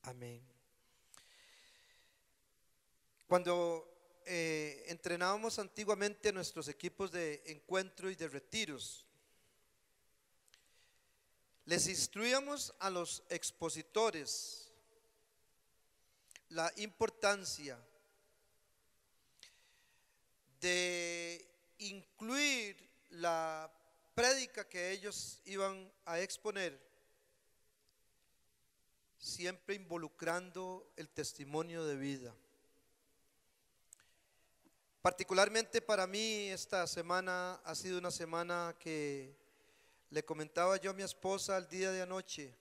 Amén. Cuando entrenábamos antiguamente nuestros equipos de encuentro y de retiros, les instruíamos a los expositores la importancia de incluir la prédica que ellos iban a exponer, siempre involucrando el testimonio de vida. Particularmente para mí esta semana ha sido una semana que le comentaba yo a mi esposa el día de anoche,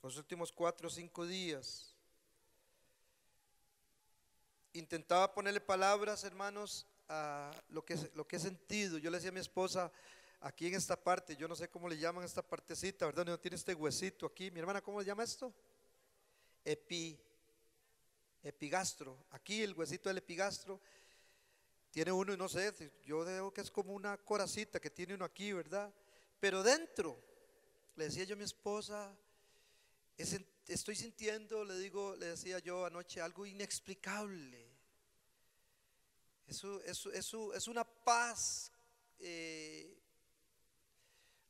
los últimos 4 o 5 días. Intentaba ponerle palabras, hermanos, a lo que he sentido. Yo le decía a mi esposa, aquí en esta parte, yo no sé cómo le llaman esta partecita, ¿verdad? No tiene este huesito aquí. Mi hermana, ¿cómo le llama esto? Epigastro. Aquí el huesito del epigastro tiene uno, y no sé, yo veo que es como una coracita que tiene uno aquí, ¿verdad? Pero dentro, le decía yo a mi esposa, estoy sintiendo, le decía yo anoche, algo inexplicable. Es una paz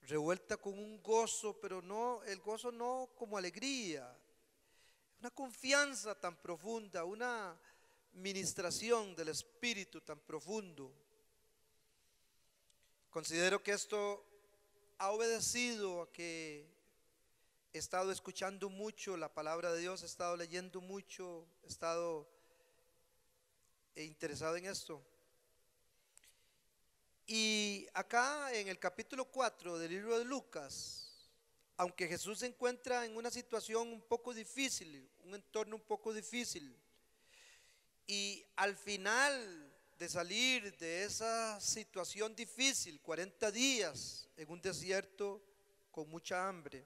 revuelta con un gozo, pero no, el gozo no como alegría, una confianza tan profunda, una ministración del Espíritu tan profundo. Considero que esto ha obedecido a que he estado escuchando mucho la palabra de Dios, he estado leyendo mucho, he estado interesado en esto. Y acá en el capítulo 4 del libro de Lucas, aunque Jesús se encuentra en una situación un poco difícil, un entorno un poco difícil, y al final de salir de esa situación difícil, 40 días en un desierto con mucha hambre,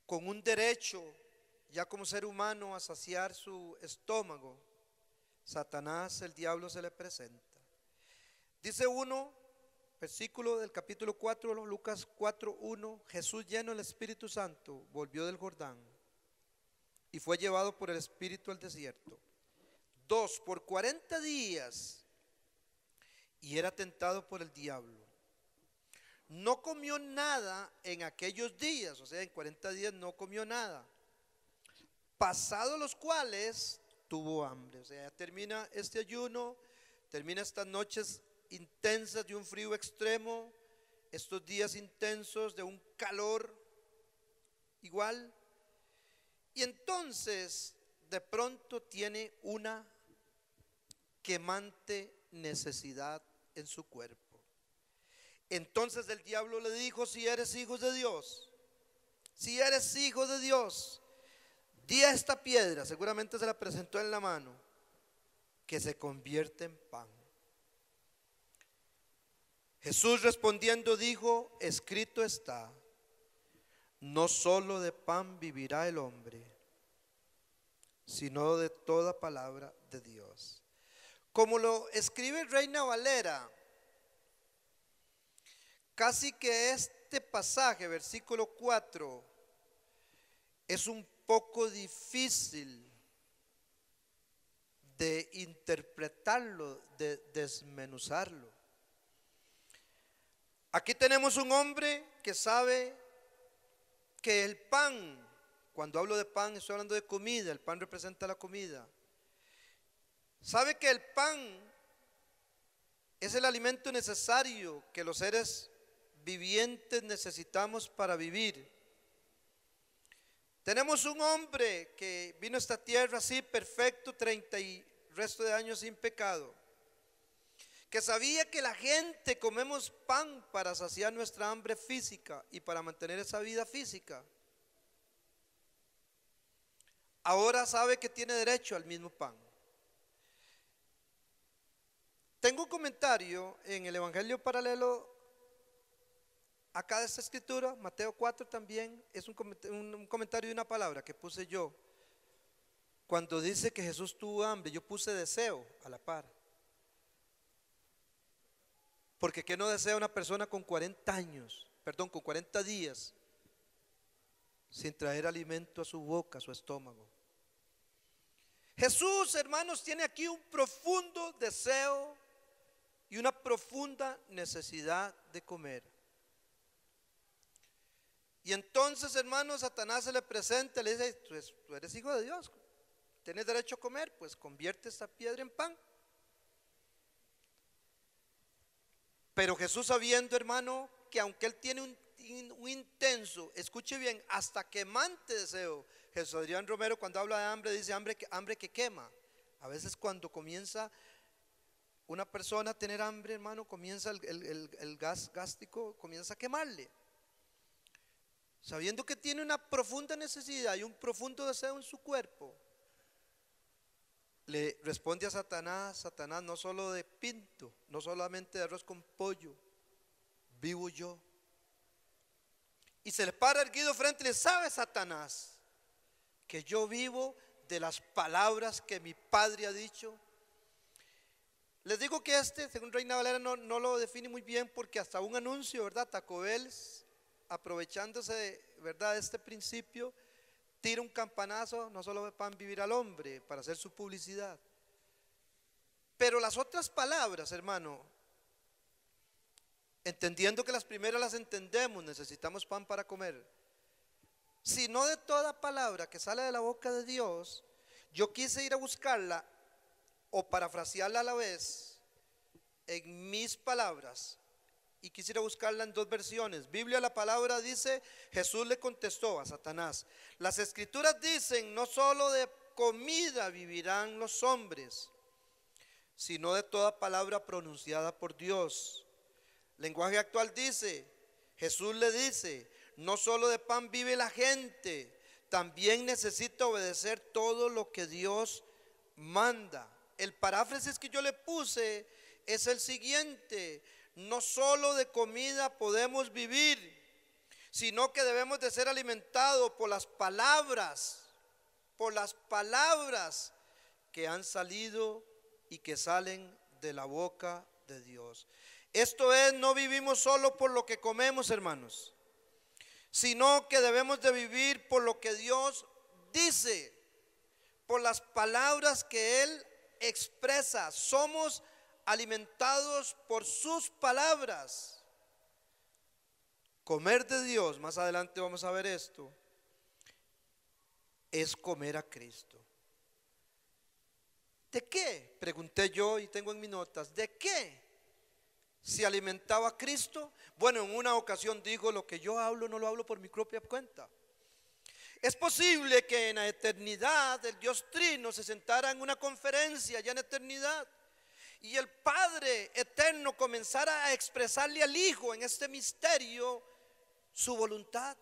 con un derecho ya como ser humano a saciar su estómago, Satanás, el diablo, se le presenta. Dice uno, versículo del capítulo 4, Lucas 4:1, Jesús lleno del Espíritu Santo volvió del Jordán y fue llevado por el Espíritu al desierto. 2, por 40 días y era tentado por el diablo. No comió nada en aquellos días, o sea, en 40 días no comió nada. Pasados los cuales tuvo hambre, o sea, termina este ayuno, termina estas noches intensas de un frío extremo, estos días intensos de un calor igual, y entonces de pronto tiene una quemante necesidad en su cuerpo. Entonces el diablo le dijo, si eres hijo de Dios, si eres hijo de Dios, di a esta piedra, seguramente se la presentó en la mano, que se convierte en pan. Jesús respondiendo dijo, escrito está, no solo de pan vivirá el hombre, sino de toda palabra de Dios. Como lo escribe Reina Valera, casi que este pasaje, versículo 4, es un poco difícil de interpretarlo, de desmenuzarlo. Aquí tenemos un hombre que sabe que el pan, cuando hablo de pan estoy hablando de comida, el pan representa la comida. Sabe que el pan es el alimento necesario que los seres vivientes necesitamos para vivir. Tenemos un hombre que vino a esta tierra así perfecto, 30 y resto de años sin pecado, que sabía que la gente comemos pan para saciar nuestra hambre física y para mantener esa vida física. Ahora sabe que tiene derecho al mismo pan. Tengo un comentario en el Evangelio paralelo acá de esta escritura, Mateo 4 también, es un comentario de una palabra que puse yo. Cuando dice que Jesús tuvo hambre, yo puse deseo a la par. Porque ¿qué no desea una persona con 40 años? Perdón, con 40 días sin traer alimento a su boca, a su estómago. Jesús, hermanos, tiene aquí un profundo deseo y una profunda necesidad de comer. Y entonces, hermanos, Satanás se le presenta, le dice: tú eres hijo de Dios, tienes derecho a comer, pues convierte esta piedra en pan. Pero Jesús, sabiendo, hermano, que aunque él tiene un intenso, escuche bien, hasta quemante deseo. Jesús Adrián Romero, cuando habla de hambre, dice hambre que quema. A veces cuando comienza una persona a tener hambre, hermano, comienza el gas gástrico, comienza a quemarle. Sabiendo que tiene una profunda necesidad y un profundo deseo en su cuerpo, le responde a Satanás: Satanás, no solo de pinto, no solamente de arroz con pollo, vivo yo. Y se le para erguido frente y le: ¿sabe, Satanás, que yo vivo de las palabras que mi padre ha dicho? Les digo que según Reina Valera, no lo define muy bien, porque hasta un anuncio, ¿verdad? Taco Bell, aprovechándose, ¿verdad?, de este principio, tira un campanazo: no solo de pan vivir al hombre, para hacer su publicidad. Pero las otras palabras, hermano, entendiendo que las primeras las entendemos, necesitamos pan para comer, sino de toda palabra que sale de la boca de Dios, yo quise ir a buscarla o parafrasearla a la vez en mis palabras, y quisiera buscarla en dos versiones. Biblia, la palabra dice: Jesús le contestó a Satanás: las escrituras dicen, no solo de comida vivirán los hombres, sino de toda palabra pronunciada por Dios. Lenguaje actual dice: Jesús le dice, no solo de pan vive la gente, también necesita obedecer todo lo que Dios manda. El paráfrasis que yo le puse es el siguiente: no solo de comida podemos vivir, sino que debemos de ser alimentados por las palabras que han salido y que salen de la boca de Dios. Esto es, no vivimos solo por lo que comemos, hermanos, sino que debemos de vivir por lo que Dios dice, por las palabras que Él expresa. Somos alimentados por sus palabras. Comer de Dios, más adelante vamos a ver esto, es comer a Cristo. ¿De qué?, pregunté yo, y tengo en mis notas, ¿de qué se alimentaba a Cristo? Bueno, en una ocasión dijo: lo que yo hablo no lo hablo por mi propia cuenta. Es posible que en la eternidad el Dios Trino se sentara en una conferencia ya en eternidad, y el Padre eterno comenzara a expresarle al Hijo en este misterio su voluntad.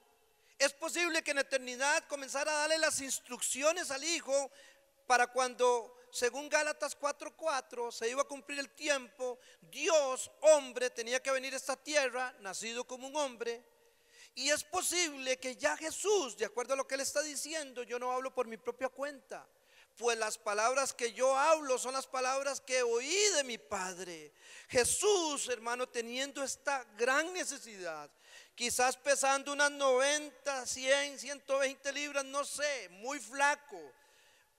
Es posible que en eternidad comenzara a darle las instrucciones al Hijo para cuando, según Gálatas 4:4, se iba a cumplir el tiempo, Dios, hombre, tenía que venir a esta tierra, nacido como un hombre. Y es posible que ya Jesús, de acuerdo a lo que Él está diciendo, yo no hablo por mi propia cuenta, pues las palabras que yo hablo son las palabras que oí de mi Padre. Jesús, hermano, teniendo esta gran necesidad, quizás pesando unas 90, 100, 120 libras, no sé, muy flaco,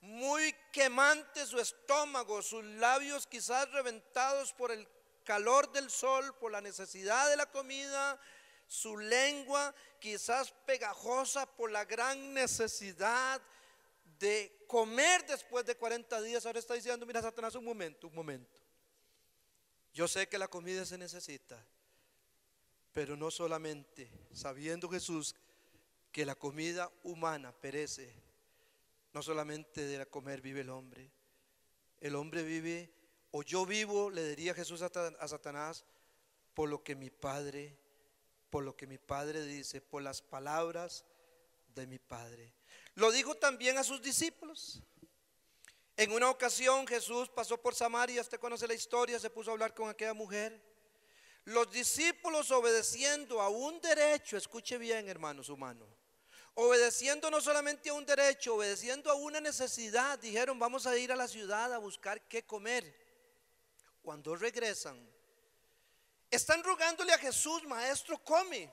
muy quemante su estómago, sus labios quizás reventados por el calor del sol, por la necesidad de la comida, su lengua quizás pegajosa por la gran necesidad de comer después de 40 días. Ahora está diciendo: mira, Satanás, un momento. Yo sé que la comida se necesita, pero no solamente, sabiendo Jesús que la comida humana perece, no solamente de comer vive el hombre. El hombre vive, o yo vivo, le diría Jesús a Satanás, por lo que mi Padre dice, por las palabras de mi Padre. Lo dijo también a sus discípulos. En una ocasión Jesús pasó por Samaria, usted conoce la historia, se puso a hablar con aquella mujer. Los discípulos, obedeciendo a un derecho, escuche bien, hermanos humanos, obedeciendo no solamente a un derecho, obedeciendo a una necesidad, dijeron: vamos a ir a la ciudad a buscar qué comer. Cuando regresan, están rogándole a Jesús: maestro, come.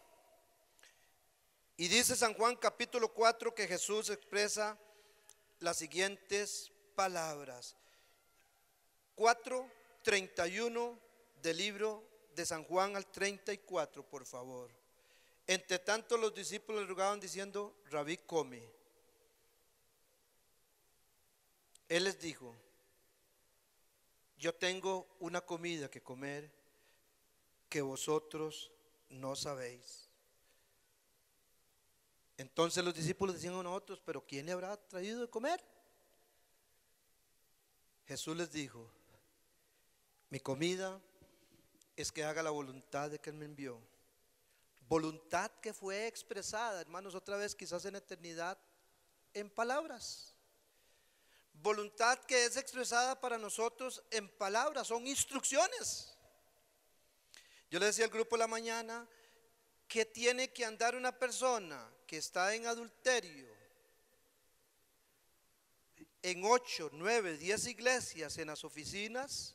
Y dice San Juan capítulo 4 que Jesús expresa las siguientes palabras. 4:31 del libro de San Juan al 34, por favor. Entre tanto los discípulos le rogaban diciendo: Rabí, come. Él les dijo: yo tengo una comida que comer que vosotros no sabéis. Entonces los discípulos decían a nosotros: pero ¿quién le habrá traído de comer? Jesús les dijo: mi comida es que haga la voluntad de que Él me envió. Voluntad que fue expresada, hermanos, otra vez quizás en eternidad, en palabras. Voluntad que es expresada para nosotros en palabras, son instrucciones. Yo le decía al grupo la mañana que tiene que andar una persona que está en adulterio en 8, 9, 10 iglesias, en las oficinas,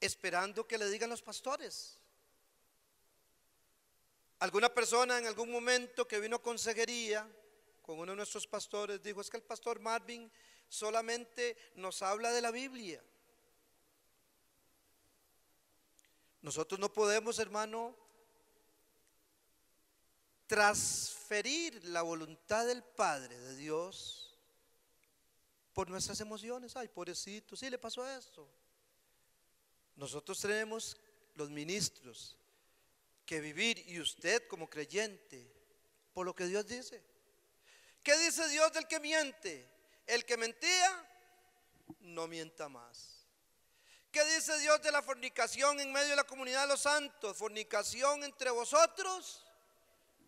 esperando que le digan los pastores. Alguna persona en algún momento que vino a consejería con uno de nuestros pastores dijo: es que el pastor Marvin solamente nos habla de la Biblia. Nosotros no podemos, hermano, transferir la voluntad del Padre de Dios por nuestras emociones. Ay, pobrecito, sí le pasó esto. Nosotros tenemos, los ministros, que vivir, y usted como creyente, por lo que Dios dice. ¿Qué dice Dios del que miente? El que mentía, no mienta más. ¿Qué dice Dios de la fornicación en medio de la comunidad de los santos? Fornicación entre vosotros,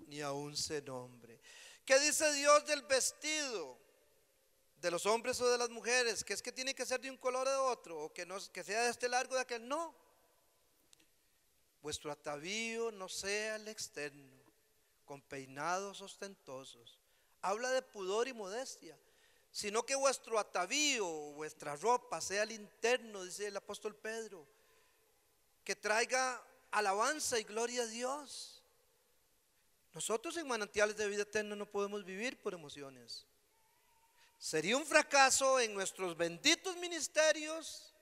ni aún se nombre. ¿Qué dice Dios del vestido de los hombres o de las mujeres? Que es que tiene que ser de un color o de otro, o que, no, que sea de este largo o de aquel. No. Vuestro atavío no sea el externo, con peinados ostentosos. Habla de pudor y modestia, sino que vuestro atavío, vuestra ropa sea el interno, dice el apóstol Pedro, que traiga alabanza y gloria a Dios. Nosotros en Manantiales de Vida Eterna no podemos vivir por emociones. Sería un fracaso en nuestros benditos ministerios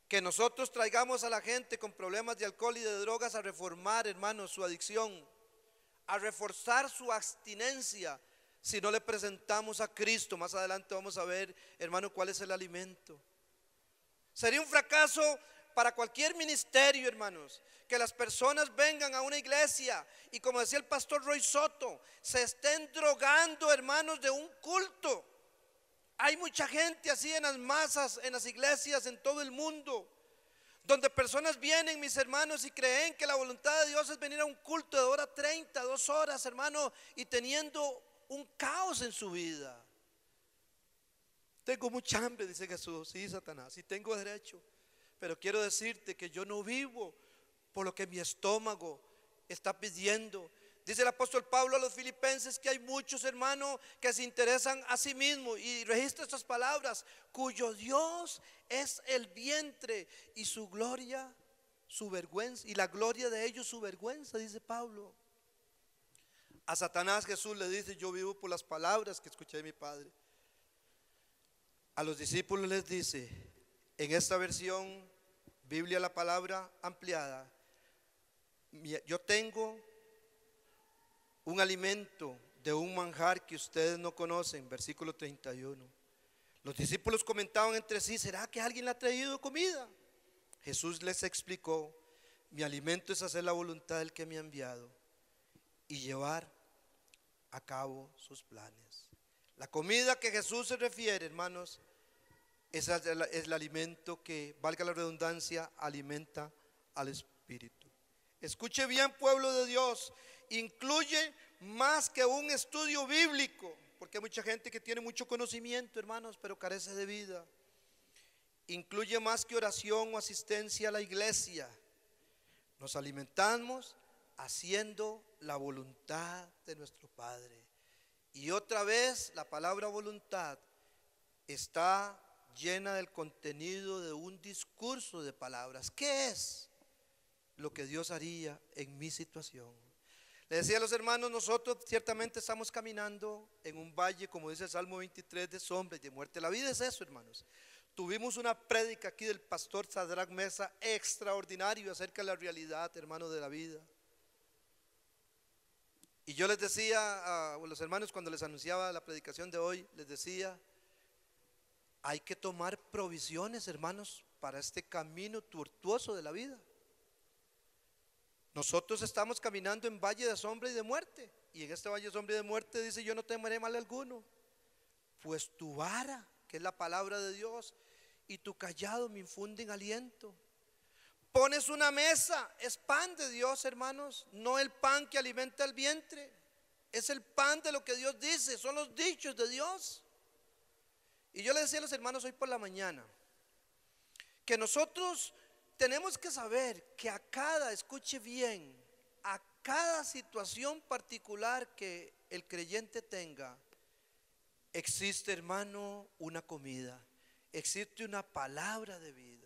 que nosotros traigamos a la gente con problemas de alcohol y de drogas a reformar, hermanos, su adicción, a reforzar su abstinencia, si no le presentamos a Cristo. Más adelante vamos a ver, hermano, cuál es el alimento. Sería un fracaso para cualquier ministerio, hermanos, que las personas vengan a una iglesia y, como decía el pastor Roy Soto, se estén drogando, hermanos, de un culto. Hay mucha gente así en las masas, en las iglesias, en todo el mundo, donde personas vienen, mis hermanos, y creen que la voluntad de Dios es venir a un culto de hora 30, 2 horas, hermano, y teniendo un caos en su vida. Tengo mucha hambre, dice Jesús. Sí, Satanás, sí tengo derecho, pero quiero decirte que yo no vivo por lo que mi estómago está pidiendo. Dice el apóstol Pablo a los filipenses que hay muchos, hermanos, que se interesan a sí mismos, y registra estas palabras: cuyo Dios es el vientre y su gloria, su vergüenza, y la gloria de ellos su vergüenza, dice Pablo. A Satanás Jesús le dice: yo vivo por las palabras que escuché de mi Padre. A los discípulos les dice, en esta versión, Biblia, la palabra ampliada: yo tengo un alimento de un manjar que ustedes no conocen. Versículo 31. Los discípulos comentaban entre sí: ¿será que alguien le ha traído comida? Jesús les explicó: mi alimento es hacer la voluntad del que me ha enviado y llevar a cabo sus planes. La comida que Jesús se refiere, hermanos, es el alimento que, valga la redundancia, alimenta al espíritu. Escuche bien, pueblo de Dios, incluye más que un estudio bíblico, porque hay mucha gente que tiene mucho conocimiento, hermanos, pero carece de vida. Incluye más que oración o asistencia a la iglesia. Nos alimentamos haciendo la voluntad de nuestro Padre. Y otra vez, la palabra voluntad está llena del contenido de un discurso de palabras. ¿Qué es lo que Dios haría en mi situación? Le decía a los hermanos, nosotros ciertamente estamos caminando en un valle, como dice el Salmo 23, de sombra y de muerte. La vida es eso, hermanos. Tuvimos una prédica aquí del pastor Sadrach Mesa extraordinario acerca de la realidad, hermano, de la vida. Y yo les decía a los hermanos cuando les anunciaba la predicación de hoy, les decía, hay que tomar provisiones, hermanos, para este camino tortuoso de la vida. Nosotros estamos caminando en valle de sombra y de muerte. Y en este valle de sombra y de muerte dice, yo no temeré mal alguno, pues tu vara, que es la palabra de Dios, y tu callado me infunden aliento. Pones una mesa, es pan de Dios, hermanos, no el pan que alimenta el vientre, es el pan de lo que Dios dice, son los dichos de Dios. Y yo le decía a los hermanos hoy por la mañana, que nosotros tenemos que saber que escuche bien, a cada situación particular que el creyente tenga, existe, hermano, una comida, existe una palabra de vida.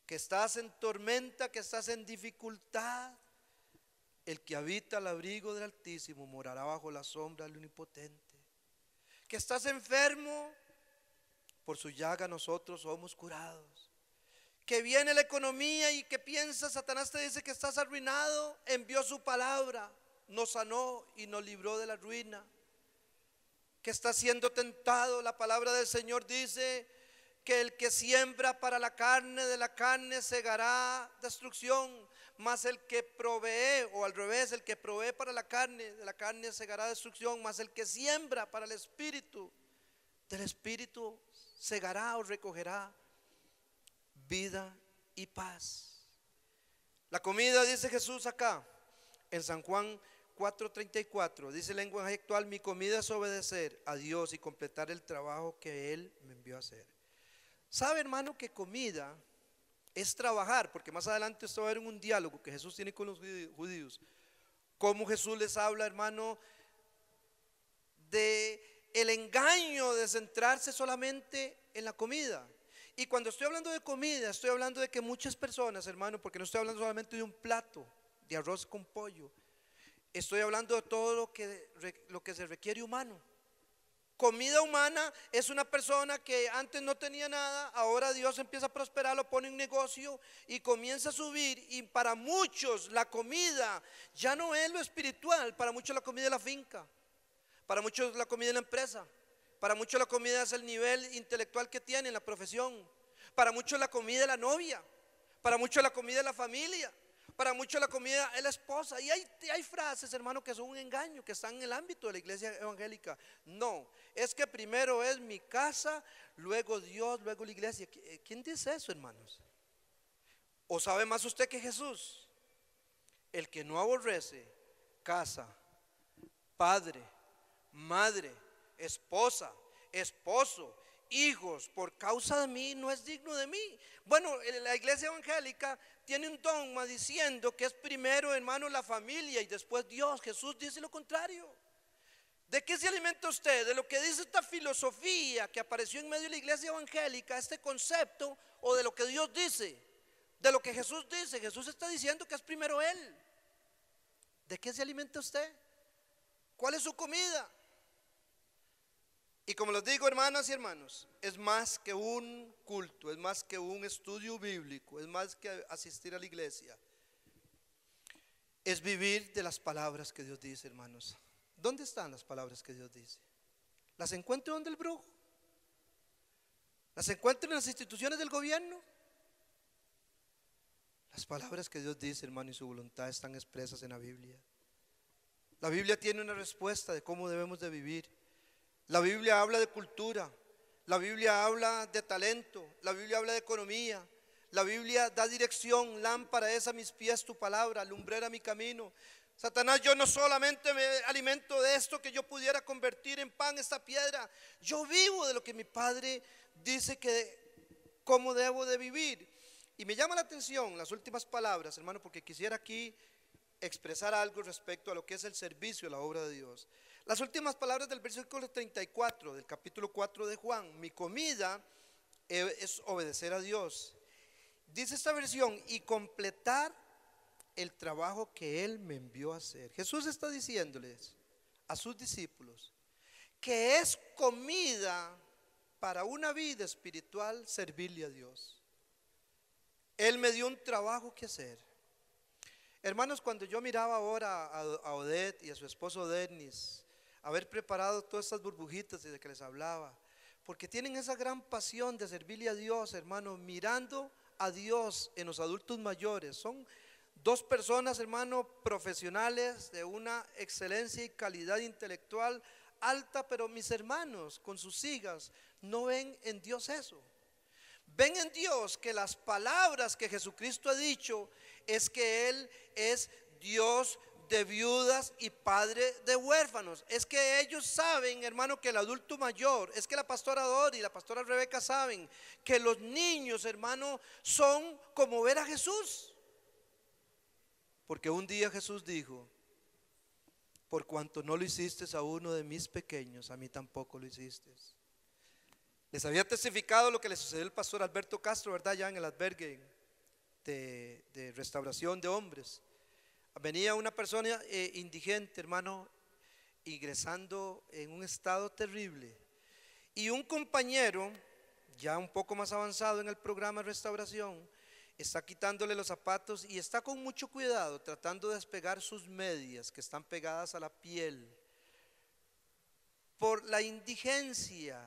Que estás en tormenta, que estás en dificultad, el que habita al abrigo del Altísimo morará bajo la sombra del Omnipotente. Que estás enfermo, por su llaga nosotros somos curados. Que viene la economía y que piensas, Satanás te dice que estás arruinado, envió su palabra, nos sanó y nos libró de la ruina. Que estás siendo tentado, la palabra del Señor dice que el que siembra para la carne, de la carne segará destrucción, mas el que provee, o al revés, el que provee para la carne, de la carne segará destrucción, mas el que siembra para el espíritu, del espíritu segará o recogerá vida y paz. La comida, dice Jesús acá en San Juan 4:34, dice el lenguaje actual, mi comida es obedecer a Dios y completar el trabajo que Él me envió a hacer. ¿Sabe, hermano, que comida es trabajar? Porque más adelante usted va a ver en un diálogo que Jesús tiene con los judíos, cómo Jesús les habla, hermano, de el engaño de centrarse solamente en la comida. Y cuando estoy hablando de comida, estoy hablando de que muchas personas, hermano, porque no estoy hablando solamente de un plato de arroz con pollo, estoy hablando de todo lo que se requiere humano. Comida humana es una persona que antes no tenía nada, ahora Dios empieza a prosperar, lo pone en negocio y comienza a subir. Y para muchos la comida ya no es lo espiritual, para muchos la comida es la finca, para muchos la comida es la empresa, para muchos la comida es el nivel intelectual que tienen, la profesión, para muchos la comida es la novia, para muchos la comida es la familia, para muchos la comida es la esposa. Y hay frases, hermano, que son un engaño, que están en el ámbito de la iglesia evangélica. No, es que primero es mi casa, luego Dios, luego la iglesia. ¿Quién dice eso, hermanos? ¿O sabe más usted que Jesús? El que no aborrece casa, padre, madre, esposa, esposo, hijos, por causa de mí, no es digno de mí. Bueno, la iglesia evangélica tiene un dogma diciendo que es primero, hermano, la familia y después Dios. Jesús dice lo contrario. ¿De qué se alimenta usted? De lo que dice esta filosofía que apareció en medio de la iglesia evangélica, este concepto, o de lo que Dios dice, de lo que Jesús dice. Jesús está diciendo que es primero Él. ¿De qué se alimenta usted? ¿Cuál es su comida? Y como les digo, hermanas y hermanos, es más que un culto, es más que un estudio bíblico, es más que asistir a la iglesia. Es vivir de las palabras que Dios dice, hermanos. ¿Dónde están las palabras que Dios dice? ¿Las encuentro donde el brujo? ¿Las encuentro en las instituciones del gobierno? Las palabras que Dios dice, hermano, y su voluntad están expresas en la Biblia. La Biblia tiene una respuesta de cómo debemos de vivir. La Biblia habla de cultura, la Biblia habla de talento, la Biblia habla de economía, la Biblia da dirección. Lámpara es a mis pies tu palabra, lumbrera mi camino. Satanás, yo no solamente me alimento de esto que yo pudiera convertir en pan esta piedra, yo vivo de lo que mi Padre dice que cómo debo de vivir. Y me llama la atención las últimas palabras, hermano, porque quisiera aquí expresar algo respecto a lo que es el servicio a la obra de Dios. Las últimas palabras del versículo 34 del capítulo 4 de Juan: mi comida es obedecer a Dios. Dice esta versión: y completar el trabajo que Él me envió a hacer. Jesús está diciéndoles a sus discípulos que es comida para una vida espiritual servirle a Dios. Él me dio un trabajo que hacer. Hermanos, cuando yo miraba ahora a Odette y a su esposo Dennis haber preparado todas estas burbujitas de que les hablaba, porque tienen esa gran pasión de servirle a Dios, hermano, mirando a Dios en los adultos mayores. Son dos personas, hermano, profesionales de una excelencia y calidad intelectual alta, pero mis hermanos con sus hijas no ven en Dios eso. Ven en Dios que las palabras que Jesucristo ha dicho es que Él es Dios de viudas y padre de huérfanos. Es que ellos saben, hermano, que el adulto mayor, es que la pastora Dori y la pastora Rebeca saben que los niños, hermano, son como ver a Jesús. Porque un día Jesús dijo: por cuanto no lo hiciste a uno de mis pequeños, a mí tampoco lo hiciste. Les había testificado lo que le sucedió al pastor Alberto Castro, ¿verdad? Ya en el albergue de restauración de hombres. Venía una persona indigente, hermano, ingresando en un estado terrible. Y un compañero, ya un poco más avanzado en el programa de restauración, está quitándole los zapatos y está con mucho cuidado tratando de despegar sus medias que están pegadas a la piel. Por la indigencia,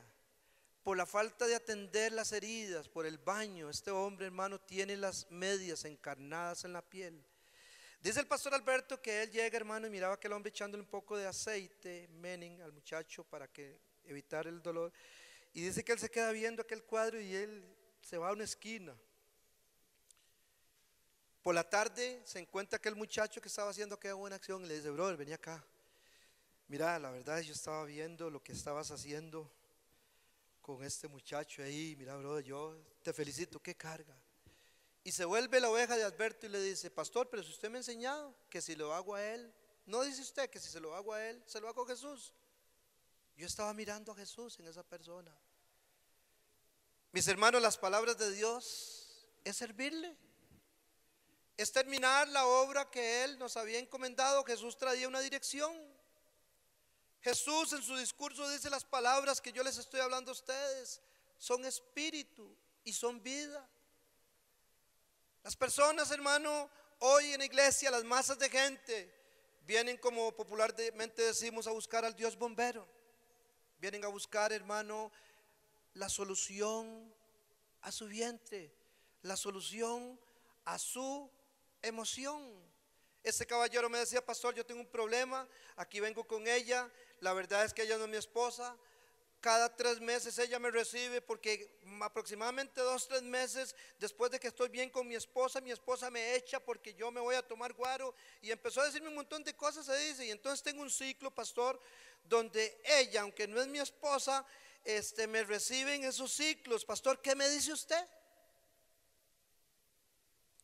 por la falta de atender las heridas, por el baño, este hombre, hermano, tiene las medias encarnadas en la piel. Dice el pastor Alberto que él llega, hermano, y miraba a aquel hombre echándole un poco de aceite, mening, al muchacho para que evitar el dolor. Y dice que él se queda viendo aquel cuadro y él se va a una esquina. Por la tarde se encuentra aquel muchacho que estaba haciendo aquella buena acción y le dice: brother, vení acá. Mira, la verdad yo estaba viendo lo que estabas haciendo con este muchacho ahí. Mira, brother, yo te felicito, qué carga. Y se vuelve la oveja de Alberto y le dice: pastor, pero si usted me ha enseñado que si lo hago a él, ¿no dice usted que si se lo hago a él, se lo hago a Jesús? Yo estaba mirando a Jesús en esa persona. Mis hermanos, las palabras de Dios es servirle, es terminar la obra que Él nos había encomendado. Jesús traía una dirección. Jesús en su discurso dice: las palabras que yo les estoy hablando a ustedes son espíritu y son vida. Las personas, hermano, hoy en la iglesia, las masas de gente vienen, como popularmente decimos, a buscar al Dios bombero. Vienen a buscar, hermano, la solución a su vientre, la solución a su emoción. Este caballero me decía: pastor, yo tengo un problema, aquí vengo con ella, la verdad es que ella no es mi esposa. Cada 3 meses ella me recibe, porque aproximadamente 2, 3 meses después de que estoy bien con mi esposa me echa porque yo me voy a tomar guaro. Y empezó a decirme un montón de cosas, se dice. Y entonces tengo un ciclo, pastor, donde ella, aunque no es mi esposa, me recibe en esos ciclos. Pastor, ¿qué me dice usted?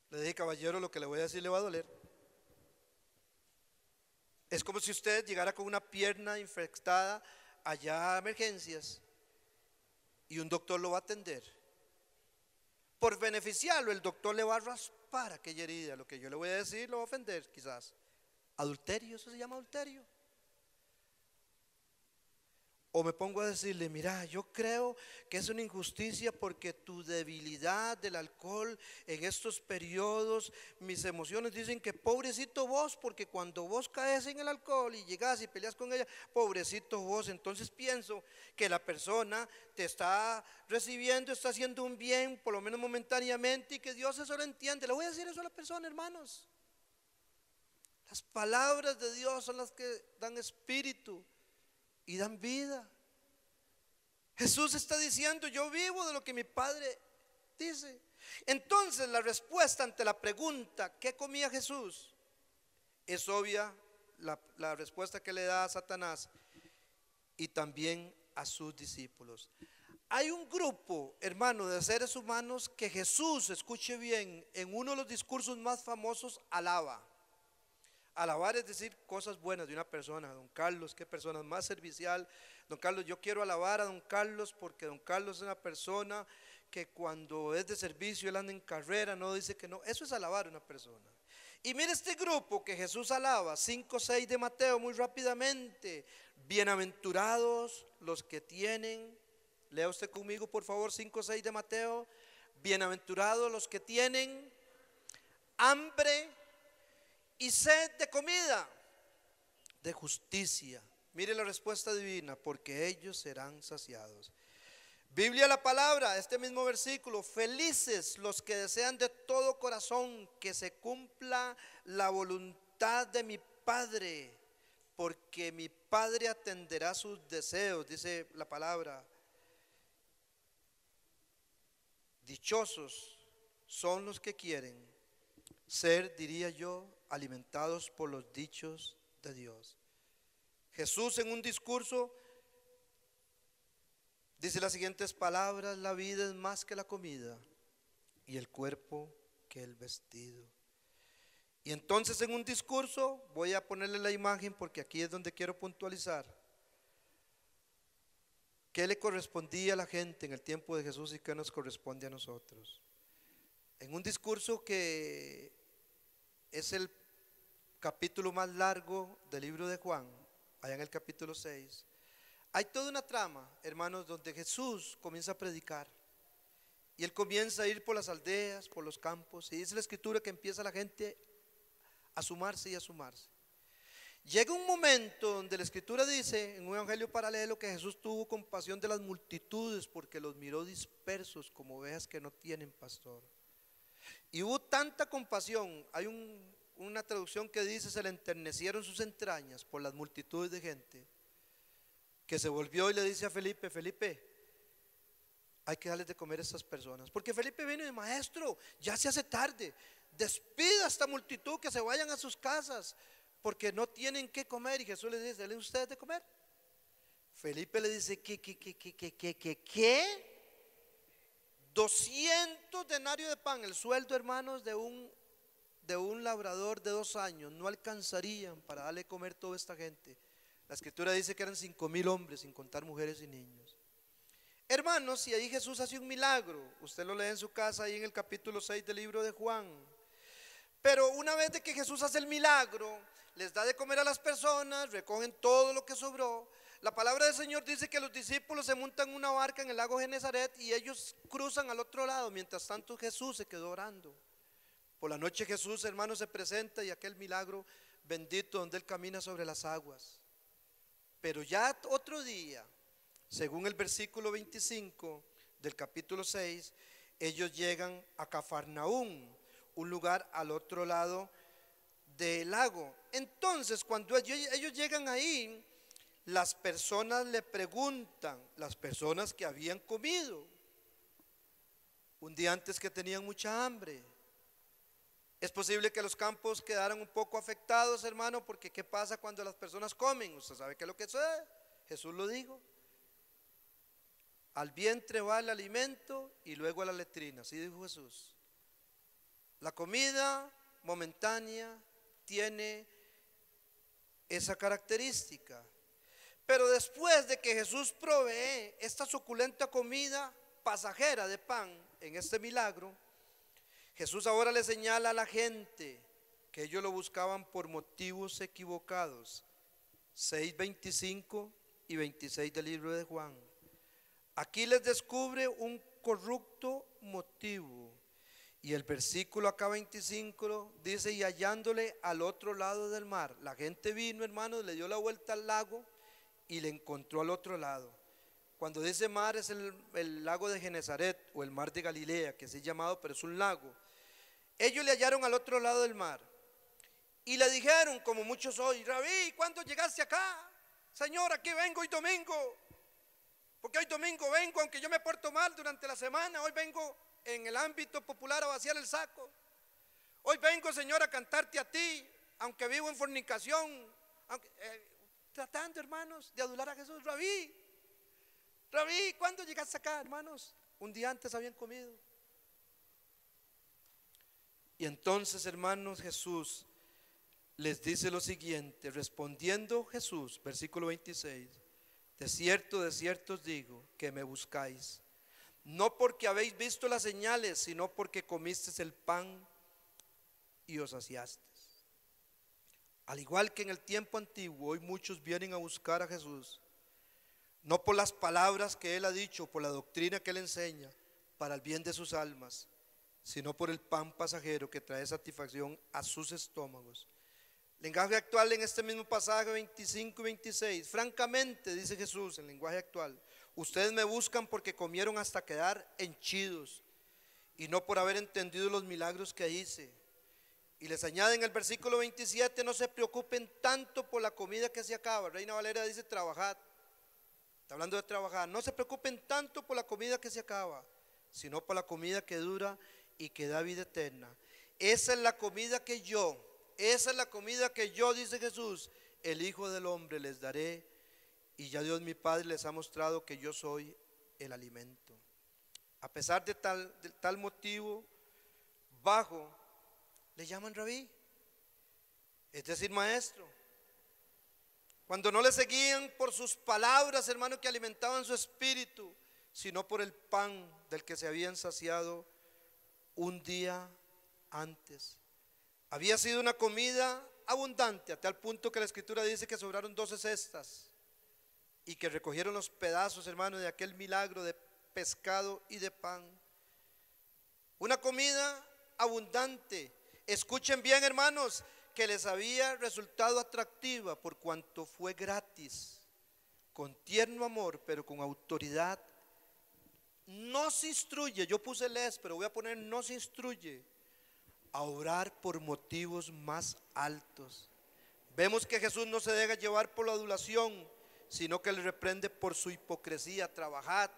Le dije: caballero, lo que le voy a decir le va a doler. Es como si usted llegara con una pierna infectada allá a emergencias y un doctor lo va a atender. Por beneficiarlo, el doctor le va a raspar aquella herida. Lo que yo le voy a decir lo va a ofender quizás. Adulterio, eso se llama adulterio. O me pongo a decirle: mira, yo creo que es una injusticia porque tu debilidad del alcohol en estos periodos, mis emociones dicen que pobrecito vos, porque cuando vos caes en el alcohol y llegas y peleas con ella, pobrecito vos. Entonces pienso que la persona te está recibiendo, está haciendo un bien, por lo menos momentáneamente, y que Dios eso lo entiende. Le voy a decir eso a la persona, hermanos. Las palabras de Dios son las que dan espíritu y dan vida. Jesús está diciendo: yo vivo de lo que mi Padre dice. Entonces la respuesta ante la pregunta ¿qué comía Jesús? Es obvia la respuesta que le da a Satanás y también a sus discípulos. Hay un grupo, hermano, de seres humanos que Jesús, escuche bien, en uno de los discursos más famosos alaba. Alabar es decir cosas buenas de una persona. Don Carlos, qué persona más servicial. Don Carlos, yo quiero alabar a don Carlos porque don Carlos es una persona que cuando es de servicio él anda en carrera, no dice que no. Eso es alabar a una persona. Y mire este grupo que Jesús alaba, 5, 6 de Mateo, muy rápidamente. Bienaventurados los que tienen, lea usted conmigo por favor 5, 6 de Mateo. Bienaventurados los que tienen hambre y sed de comida, de justicia. Mire la respuesta divina, porque ellos serán saciados. Biblia, la palabra, este mismo versículo: felices los que desean de todo corazón que se cumpla la voluntad de mi Padre, porque mi Padre atenderá sus deseos, dice la palabra. Dichosos son los que quieren ser, diría yo, alimentados por los dichos de Dios. Jesús en un discurso dice las siguientes palabras: la vida es más que la comida y el cuerpo que el vestido. Y entonces en un discurso, voy a ponerle la imagen porque aquí es donde quiero puntualizar, ¿qué le correspondía a la gente en el tiempo de Jesús y qué nos corresponde a nosotros? En un discurso que es el capítulo más largo del libro de Juan, allá en el capítulo 6, hay toda una trama, hermanos, donde Jesús comienza a predicar. Y Él comienza a ir por las aldeas, por los campos, y dice la escritura que empieza la gente a sumarse y a sumarse. Llega un momento donde la escritura dice, en un evangelio paralelo, que Jesús tuvo compasión de las multitudes porque los miró dispersos como ovejas que no tienen pastor. Y hubo tanta compasión, hay una traducción que dice: se le enternecieron sus entrañas por las multitudes de gente, que se volvió y le dice a Felipe: Felipe, hay que darles de comer a estas personas. Porque Felipe vino y dice: maestro, ya se hace tarde, despida a esta multitud que se vayan a sus casas, porque no tienen que comer. Y Jesús les dice: ¿denle ustedes de comer? Felipe le dice: ¿Qué? 200 denarios de pan, el sueldo, hermanos, de un labrador de 2 años, no alcanzarían para darle comer a toda esta gente. La escritura dice que eran 5,000 hombres, sin contar mujeres y niños. Hermanos, y ahí Jesús hace un milagro. Usted lo lee en su casa, ahí en el capítulo 6 del libro de Juan. Pero una vez de que Jesús hace el milagro, les da de comer a las personas, recogen todo lo que sobró. La palabra del Señor dice que los discípulos se montan en una barca en el lago Genesaret y ellos cruzan al otro lado. Mientras tanto Jesús se quedó orando. Por la noche Jesús, hermanos, se presenta, y aquel milagro bendito donde Él camina sobre las aguas. Pero ya otro día, según el versículo 25 del capítulo 6, ellos llegan a Cafarnaúm, un lugar al otro lado del lago. Entonces cuando ellos llegan ahí, las personas le preguntan, las personas que habían comido un día antes, que tenían mucha hambre. Es posible que los campos quedaran un poco afectados, hermano, porque ¿qué pasa cuando las personas comen? Usted sabe qué es lo que sucede. Jesús lo dijo: al vientre va el alimento y luego a la letrina. Así dijo Jesús. La comida momentánea tiene esa característica. Pero después de que Jesús provee esta suculenta comida pasajera de pan en este milagro, Jesús ahora le señala a la gente que ellos lo buscaban por motivos equivocados. 6, 25 y 26 del libro de Juan. Aquí les descubre un corrupto motivo. Y el versículo acá 25 dice: y hallándole al otro lado del mar. La gente vino, hermanos, le dio la vuelta al lago y le encontró al otro lado. Cuando dice mar es el lago de Genesaret o el mar de Galilea, que así es llamado, pero es un lago. Ellos le hallaron al otro lado del mar y le dijeron, como muchos hoy: Rabí, ¿cuándo llegaste acá? Señor, aquí vengo hoy domingo, porque hoy domingo vengo, aunque yo me porto mal durante la semana, hoy vengo en el ámbito popular a vaciar el saco. Hoy vengo, Señor, a cantarte a ti, aunque vivo en fornicación, tratando, hermanos, de adular a Jesús. Rabí, ¿cuándo llegaste acá, hermanos? Un día antes habían comido. Y entonces, hermanos, Jesús les dice lo siguiente, respondiendo Jesús, versículo 26: de cierto os digo que me buscáis, no porque habéis visto las señales, sino porque comisteis el pan y os saciasteis. Al igual que en el tiempo antiguo, hoy muchos vienen a buscar a Jesús, no por las palabras que Él ha dicho, por la doctrina que Él enseña, para el bien de sus almas, sino por el pan pasajero que trae satisfacción a sus estómagos. Lenguaje actual en este mismo pasaje 25 y 26. Francamente, dice Jesús en lenguaje actual, ustedes me buscan porque comieron hasta quedar henchidos y no por haber entendido los milagros que hice. Y les añade en el versículo 27, no se preocupen tanto por la comida que se acaba. Reina Valera dice trabajad. Está hablando de trabajar. No se preocupen tanto por la comida que se acaba, sino por la comida que dura y que da vida eterna. Esa es la comida que yo, dice Jesús, el Hijo del Hombre les daré. Y ya Dios mi Padre les ha mostrado que yo soy el alimento. A pesar de tal motivo bajo, le llaman rabí, es decir, maestro. Cuando no le seguían por sus palabras, hermano, que alimentaban su espíritu, sino por el pan del que se habían saciado un día antes. Había sido una comida abundante, a tal punto que la Escritura dice que sobraron 12 cestas y que recogieron los pedazos, hermano, de aquel milagro de pescado y de pan. Una comida abundante. Escuchen bien, hermanos, que les había resultado atractiva por cuanto fue gratis, con tierno amor, pero con autoridad. No se instruye, yo puse les, pero voy a poner no se instruye a orar por motivos más altos. Vemos que Jesús no se deja llevar por la adulación, sino que le reprende por su hipocresía. Trabajad,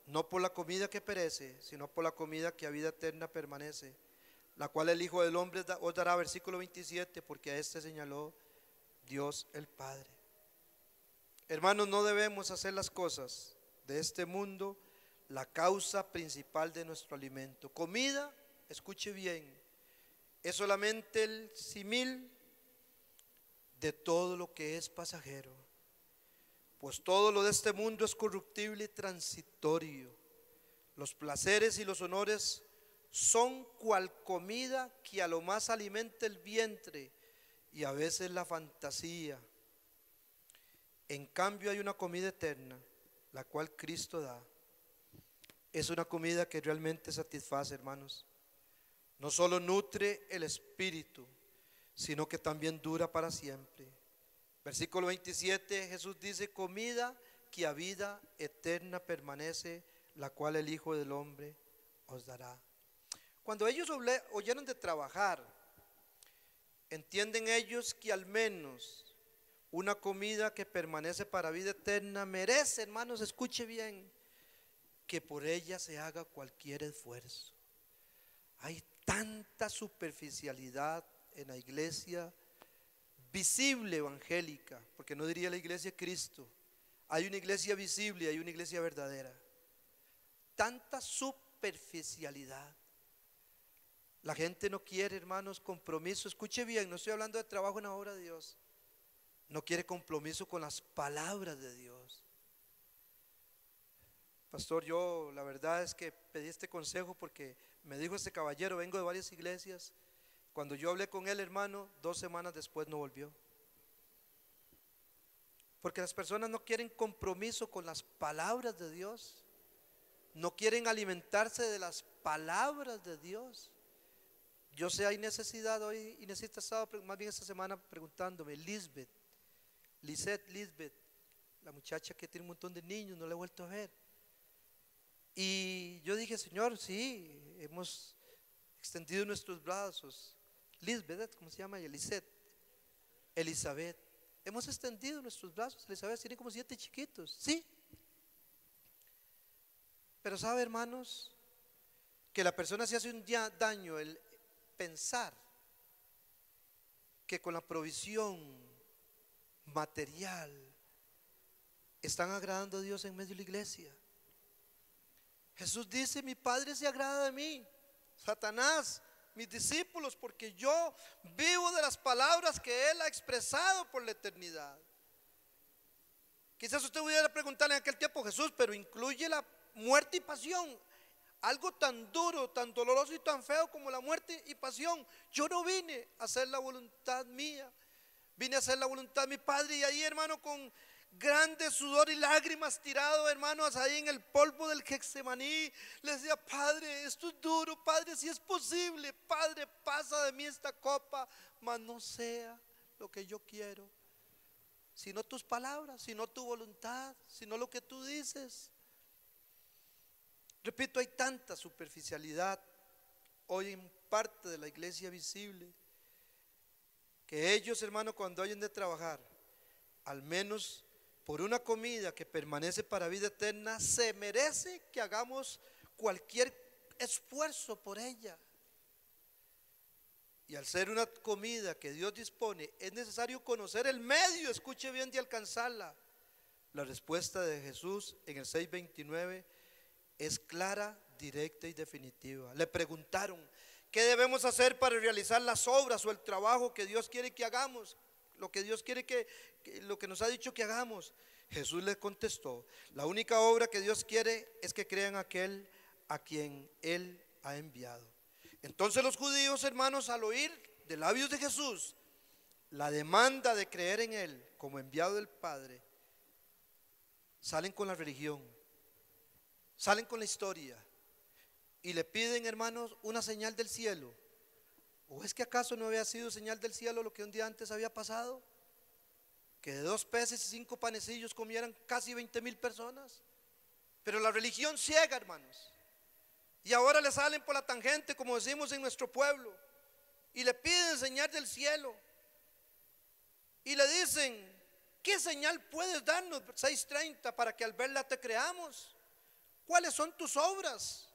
no por la comida que perece, sino por la comida que a vida eterna permanece, la cual el Hijo del Hombre os dará, versículo 27, porque a este señaló Dios el Padre. Hermanos, no debemos hacer las cosas de este mundo la causa principal de nuestro alimento. Comida, escuche bien, es solamente el símil de todo lo que es pasajero, pues todo lo de este mundo es corruptible y transitorio. Los placeres y los honores son cual comida que a lo más alimenta el vientre y a veces la fantasía. En cambio hay una comida eterna, la cual Cristo da. Es una comida que realmente satisface, hermanos. No solo nutre el espíritu, sino que también dura para siempre. Versículo 27, Jesús dice, comida que a vida eterna permanece, la cual el Hijo del Hombre os dará. Cuando ellos oyeron de trabajar, entienden ellos que al menos una comida que permanece para vida eterna merece, hermanos, escuche bien, que por ella se haga cualquier esfuerzo. Hay tanta superficialidad en la iglesia visible evangélica, porque no diría la iglesia de Cristo. Hay una iglesia visible y hay una iglesia verdadera. Tanta superficialidad. La gente no quiere, hermanos, compromiso. Escuche bien, no estoy hablando de trabajo en la obra de Dios. No quiere compromiso con las palabras de Dios. Pastor, yo la verdad es que pedí este consejo porque me dijo este caballero, vengo de varias iglesias. Cuando yo hablé con él, hermano, 2 semanas después no volvió. Porque las personas no quieren compromiso con las palabras de Dios. No quieren alimentarse de las palabras de Dios. Yo sé, hay necesidad hoy, y necesita estado más bien esta semana preguntándome, Lisbeth, la muchacha que tiene un montón de niños, no la he vuelto a ver. Y yo dije, Señor, sí, hemos extendido nuestros brazos. Lisbeth, ¿cómo se llama ella? Elizabeth. Hemos extendido nuestros brazos. Elizabeth tiene como 7 chiquitos, sí. Pero sabe, hermanos, que la persona se hace un daño el pensar que con la provisión material están agradando a Dios en medio de la iglesia. Jesús dice, mi Padre se agrada de mí. Satanás, mis discípulos, porque yo vivo de las palabras que Él ha expresado por la eternidad. Quizás usted pudiera preguntarle en aquel tiempo, Jesús, pero incluye la muerte y pasión. algo tan duro, tan doloroso y tan feo como la muerte y pasión. Yo no vine a hacer la voluntad mía, vine a hacer la voluntad de mi Padre. Y ahí, hermano, con grande sudor y lágrimas, tirado, hermanos, ahí en el polvo del Getsemaní, le decía: Padre, esto es duro, Padre, si es posible, Padre, pasa de mí esta copa, mas no sea lo que yo quiero, sino tus palabras, sino tu voluntad, sino lo que tú dices. Repito, hay tanta superficialidad hoy en parte de la iglesia visible, que ellos, hermano, cuando hayan de trabajar, al menos por una comida que permanece para vida eterna, se merece que hagamos cualquier esfuerzo por ella. Y al ser una comida que Dios dispone, es necesario conocer el medio, escuche bien, de alcanzarla. La respuesta de Jesús en el 6:29 es clara, directa y definitiva. Le preguntaron: ¿qué debemos hacer para realizar las obras o el trabajo que Dios quiere que hagamos? Lo que Dios quiere lo que nos ha dicho que hagamos. Jesús les contestó: la única obra que Dios quiere es que crean aquel a quien Él ha enviado. Entonces los judíos, hermanos, al oír de labios de Jesús la demanda de creer en Él como enviado del Padre, salen con la religión, salen con la historia y le piden, hermanos, una señal del cielo. ¿O es que acaso no había sido señal del cielo lo que un día antes había pasado? Que de 2 peces y 5 panecillos comieran casi 20,000 personas. Pero la religión ciega, hermanos. Y ahora le salen por la tangente, como decimos en nuestro pueblo, y le piden señal del cielo. Y le dicen: ¿qué señal puedes darnos, 6:30, para que al verla te creamos? ¿Cuáles son tus obras?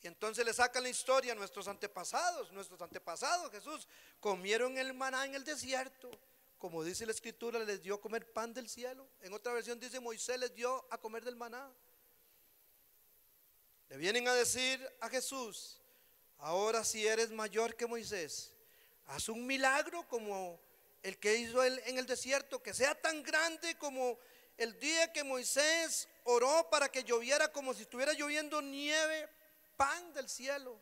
Y entonces le sacan la historia a nuestros antepasados. Nuestros antepasados, Jesús, comieron el maná en el desierto. Como dice la escritura, les dio a comer pan del cielo. En otra versión dice: Moisés les dio a comer del maná. Le vienen a decir a Jesús: ahora, si eres mayor que Moisés, haz un milagro como el que hizo él en el desierto, que sea tan grande como el día que Moisés oró para que lloviera, como si estuviera lloviendo nieve, pan del cielo.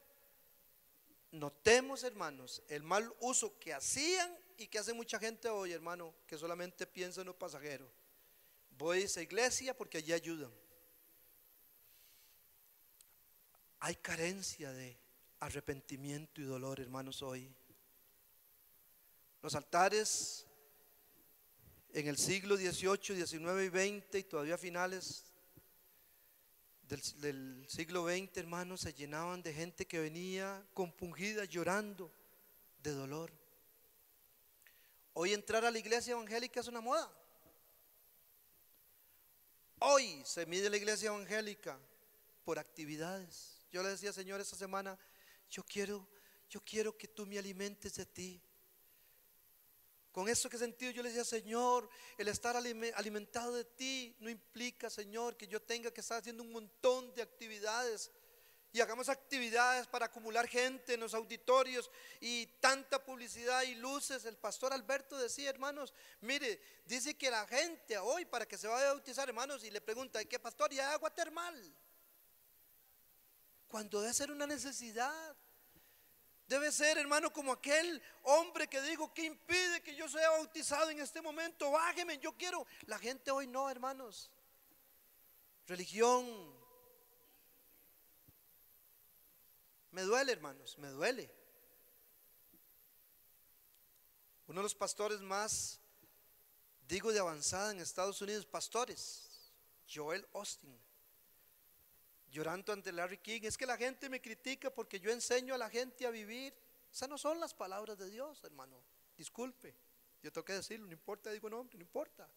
Notemos, hermanos, el mal uso que hacían y que hace mucha gente hoy, hermano, que solamente piensa en lo pasajero. Voy a esa iglesia porque allí ayudan. Hay carencia de arrepentimiento y dolor, hermanos, hoy. Los altares en el siglo XVIII, XIX y XX, y todavía finales del siglo XX, hermanos, se llenaban de gente que venía compungida, llorando de dolor. Hoy entrar a la iglesia evangélica es una moda. Hoy se mide la iglesia evangélica por actividades. Yo le decía, Señor, esta semana, yo quiero que tú me alimentes de ti. Con eso que he sentido, yo le decía: Señor, el estar alimentado de ti no implica, Señor, que yo tenga que estar haciendo un montón de actividades. Y hagamos actividades para acumular gente en los auditorios y tanta publicidad y luces. El pastor Alberto decía, hermanos, mire, dice que la gente hoy, para que se vaya a bautizar, hermanos, y le pregunta: ¿qué, pastor? ¿Y hay agua termal? Cuando debe ser una necesidad. Debe ser, hermano, como aquel hombre que dijo: ¿qué impide que yo sea bautizado en este momento? Bájeme, yo quiero. La gente hoy no, hermanos. Religión. Me duele, hermanos, me duele. Uno de los pastores más, digo, de avanzada en Estados Unidos, pastores, Joel Osteen, llorando ante Larry King: es que la gente me critica porque yo enseño a la gente a vivir. Esas no son las palabras de Dios, hermano. Disculpe, yo tengo que decirlo, no importa, digo nombre, no importa.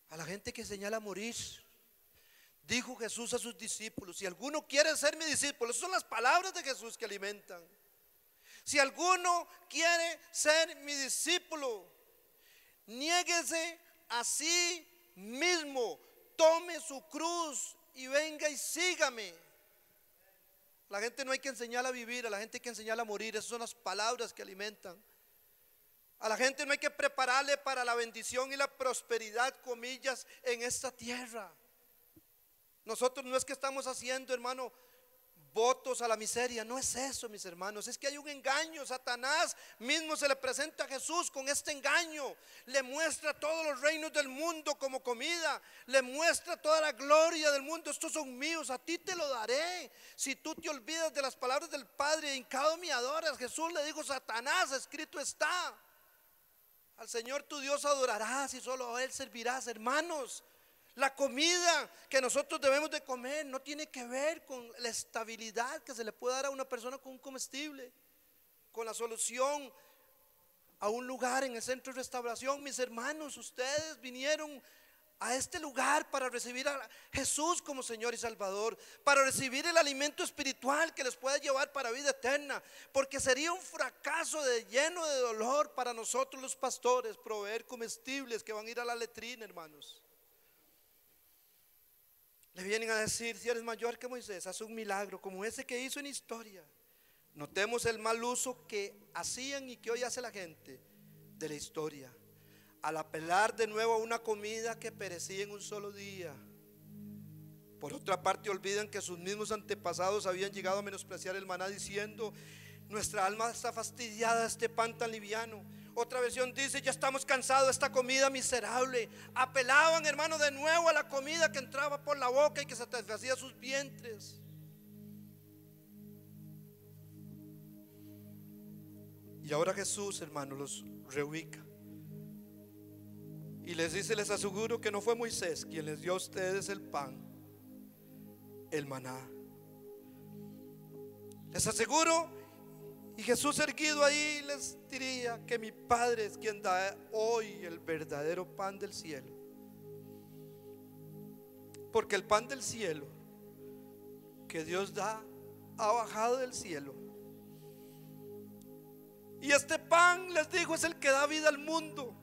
A la gente que señala a morir. Dijo Jesús a sus discípulos: si alguno quiere ser mi discípulo, esas son las palabras de Jesús que alimentan. Si alguno quiere ser mi discípulo, niéguese a sí mismo, tome su cruz y venga y sígame. La gente no hay que enseñarla a vivir, a la gente hay que enseñarla a morir. Esas son las palabras que alimentan. A la gente no hay que prepararle para la bendición y la prosperidad, comillas, en esta tierra. Nosotros no es que estamos haciendo, hermano, votos a la miseria, no es eso, mis hermanos, es que hay un engaño. Satanás mismo se le presenta a Jesús con este engaño, le muestra todos los reinos del mundo como comida, le muestra toda la gloria del mundo. Estos son míos, a ti te lo daré si tú te olvidas de las palabras del Padre e hincado me adoras. Jesús le dijo: Satanás, escrito está, al Señor tu Dios adorarás y solo a Él servirás. Hermanos, la comida que nosotros debemos de comer no tiene que ver con la estabilidad que se le puede dar a una persona con un comestible, con la solución a un lugar en el centro de restauración. Mis hermanos, ustedes vinieron a este lugar para recibir a Jesús como Señor y Salvador, para recibir el alimento espiritual que les puede llevar para vida eterna, porque sería un fracaso lleno de dolor para nosotros los pastores proveer comestibles que van a ir a la letrina, hermanos. Le vienen a decir: si eres mayor que Moisés, haz un milagro como ese que hizo en historia. Notemos el mal uso que hacían y que hoy hace la gente de la historia, al apelar de nuevo a una comida que perecía en un solo día. Por otra parte, olvidan que sus mismos antepasados habían llegado a menospreciar el maná, diciendo: nuestra alma está fastidiada de este pan tan liviano. Otra versión dice: ya estamos cansados de esta comida miserable. Apelaban, hermano, de nuevo a la comida que entraba por la boca y que satisfacía sus vientres. Y ahora Jesús, hermano, los reubica y les dice: les aseguro que no fue Moisés quien les dio a ustedes el pan, el maná. Les aseguro. Y Jesús, erguido ahí, les diría que mi Padre es quien da hoy el verdadero pan del cielo. Porque el pan del cielo que Dios da ha bajado del cielo. Y este pan, les digo, es el que da vida al mundo.